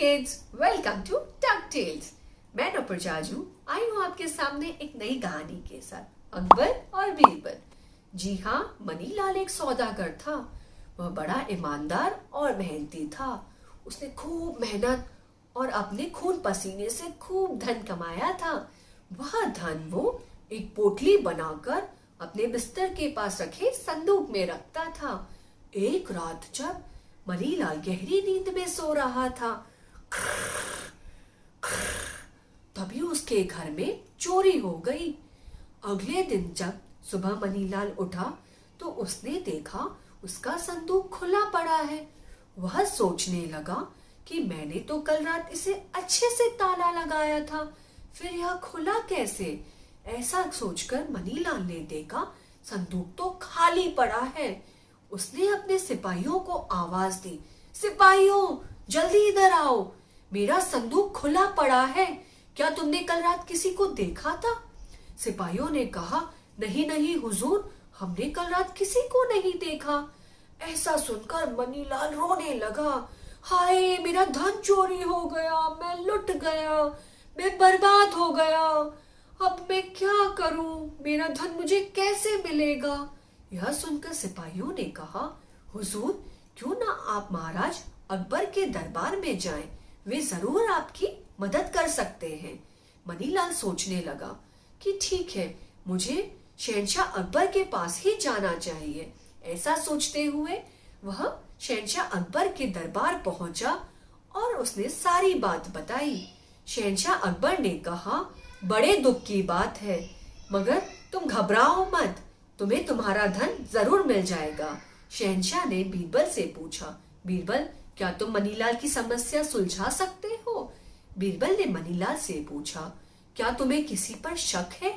Kids, welcome to टक tales. मैं नुपुर जाजू आई हूँ आपके सामने एक नई कहानी के साथ, अकबर और बीरबल। जी हाँ, मनीलाल एक सौदागर था। वह बड़ा ईमानदार और मेहनती था। उसने खूब मेहनत और अपने खून पसीने से खूब धन कमाया था। वह धन वो एक पोटली बनाकर अपने बिस्तर के पास रखे संदूक में रखता था। एक रात जब मनीलाल गहरी नींद में सो रहा था, तभी उसके घर में चोरी हो गई। अगले दिन जब सुबह मनीलाल उठा तो उसने देखा उसका संदूक खुला पड़ा है। वह सोचने लगा कि मैंने तो कल रात इसे अच्छे से ताला लगाया था, फिर यह खुला कैसे। ऐसा सोचकर मनीलाल ने देखा संदूक तो खाली पड़ा है। उसने अपने सिपाहियों को आवाज दी, सिपाहियों जल्दी इधर आओ, मेरा संदूक खुला पड़ा है। क्या तुमने कल रात किसी को देखा था? सिपाहियों ने कहा, नहीं नहीं हुजूर, हमने कल रात किसी को नहीं देखा। ऐसा सुनकर मनीलाल रोने लगा, हाय मेरा धन चोरी हो गया, मैं लुट गया, मैं बर्बाद हो गया। अब मैं क्या करूं? मेरा धन मुझे कैसे मिलेगा? यह सुनकर सिपाहियों ने कहा, हुजूर क्यों ना आप महाराज अकबर के दरबार में जाएं, वे जरूर आपकी मदद कर सकते हैं। मनीलाल सोचने लगा कि ठीक है, मुझे शहंशाह अकबर के पास ही जाना चाहिए। ऐसा सोचते हुए वह शहंशाह अकबर के दरबार पहुंचा और उसने सारी बात बताई। शहंशाह अकबर ने कहा, बड़े दुख की बात है, मगर तुम घबराओ मत, तुम्हें तुम्हारा धन जरूर मिल जाएगा। शहंशाह ने बीरबल से पूछा, बीरबल क्या तुम मनीलाल की समस्या सुलझा सकते हो? बीरबल ने मनीलाल से पूछा, क्या तुम्हें किसी पर शक है?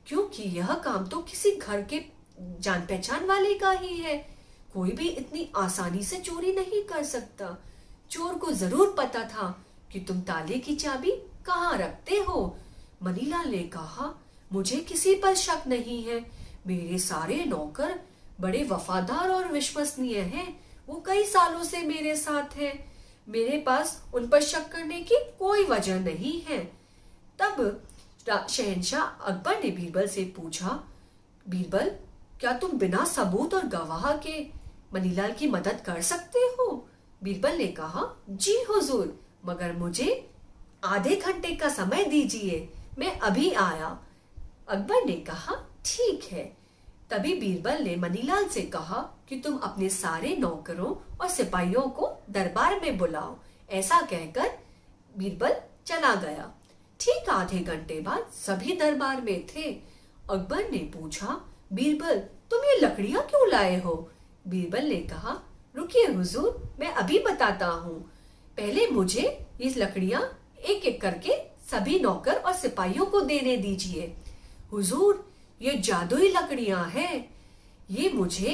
क्योंकि यह काम तो किसी घर के जान पहचान वाले का ही है, कोई भी इतनी आसानी से चोरी नहीं कर सकता। चोर को जरूर पता था कि तुम ताले की चाबी कहाँ रखते हो। मनीलाल ने कहा, मुझे किसी पर शक नहीं है, मेरे सारे नौकर बड़े वफादार और विश्वसनीय हैं, वो कई सालों से मेरे साथ हैं, मेरे पास उन पर शक करने की कोई वजह नहीं है। तब शहंशाह अकबर ने बीरबल से पूछा, बीरबल क्या तुम बिना सबूत और गवाह के मनीलाल की मदद कर सकते हो? बीरबल ने कहा, जी हुजूर, मगर मुझे आधे घंटे का समय दीजिए, मैं अभी आया। अकबर ने कहा, ठीक है। तभी बीरबल ने मनीलाल से कहा कि तुम अपने सारे नौकरों और सिपाहियों को दरबार में बुलाओ। ऐसा कहकर बीरबल चला गया। ठीक आधे घंटे बाद सभी दरबार में थे। अकबर ने पूछा, बीरबल तुम ये लकड़ियां क्यों लाए हो? बीरबल ने कहा, रुकिए हुजूर, मैं अभी बताता हूँ, पहले मुझे ये लकड़ियां एक एक करके सभी नौकर और सिपाहियों को देने दीजिए। हुजूर ये जादुई लकड़ियां हैं, ये मुझे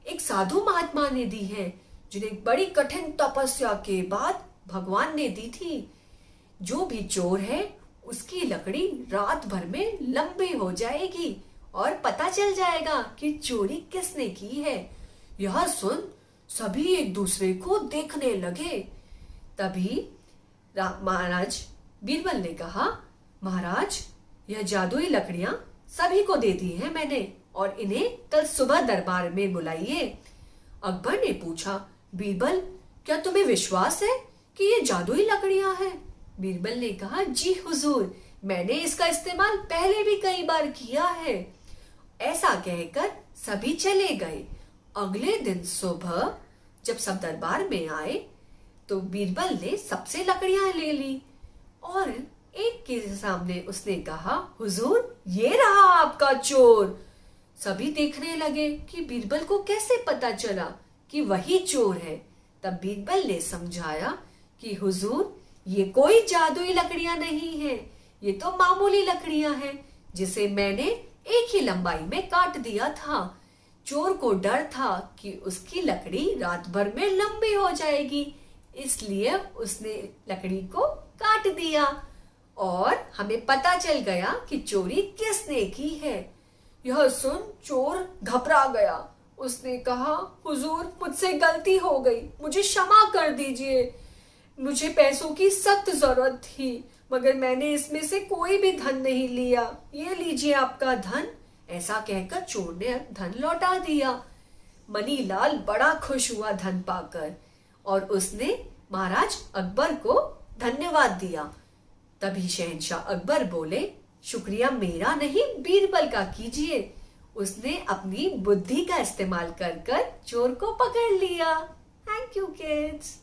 एक साधु महात्मा ने दी हैं, जिन्हें बड़ी कठिन तपस्या के बाद भगवान ने दी थी। जो भी चोर है उसकी लकड़ी रात भर में लंबी हो जाएगी और पता चल जाएगा कि चोरी किसने की है। यह सुन सभी एक दूसरे को देखने लगे। तभी महाराज बीरबल ने कहा, महाराज यह जादुई लकड़ियां सभी को दे दी हैं मैंने, और इन्हें कल सुबह दरबार में बुलाइए। अकबर ने पूछा, बीरबल क्या तुम्हें विश्वास है कि ये जादुई लकड़ियां हैं? बीरबल ने कहा, जी हुजूर, मैंने इसका इस्तेमाल पहले भी कई बार किया है। ऐसा कहकर सभी चले गए। अगले दिन सुबह जब सब दरबार में आए तो बीरबल ने सबसे लकड़ियां ले ली और एक के सामने उसने कहा, हुजूर ये रहा आपका चोर। सभी देखने लगे कि बीरबल को कैसे पता चला कि वही चोर है। तब बीरबल ने समझाया कि हुजूर ये कोई जादुई लकड़ियां नहीं है, ये तो मामूली लकड़ियां हैं, जिसे मैंने एक ही लंबाई में काट दिया था। चोर को डर था कि उसकी लकड़ी रात भर में लंबी हो जाएगी, इसलिए उसने लकड़ी को काट दिया और हमें पता चल गया कि चोरी किसने की है। यह सुन चोर घबरा गया। उसने कहा, हुजूर मुझसे गलती हो गई, मुझे क्षमा कर दीजिए। मुझे पैसों की सख्त जरूरत थी, मगर मैंने इसमें से कोई भी धन नहीं लिया। ये लीजिए आपका धन। ऐसा कहकर चोर ने धन लौटा दिया। मनीलाल बड़ा खुश हुआ धन पाकर और उसने महाराज अकबर को धन्यवाद दिया। तभी शहंशाह अकबर बोले, शुक्रिया मेरा नहीं बीरबल का कीजिए, उसने अपनी बुद्धि का इस्तेमाल कर कर चोर को पकड़ लिया। Thank you kids.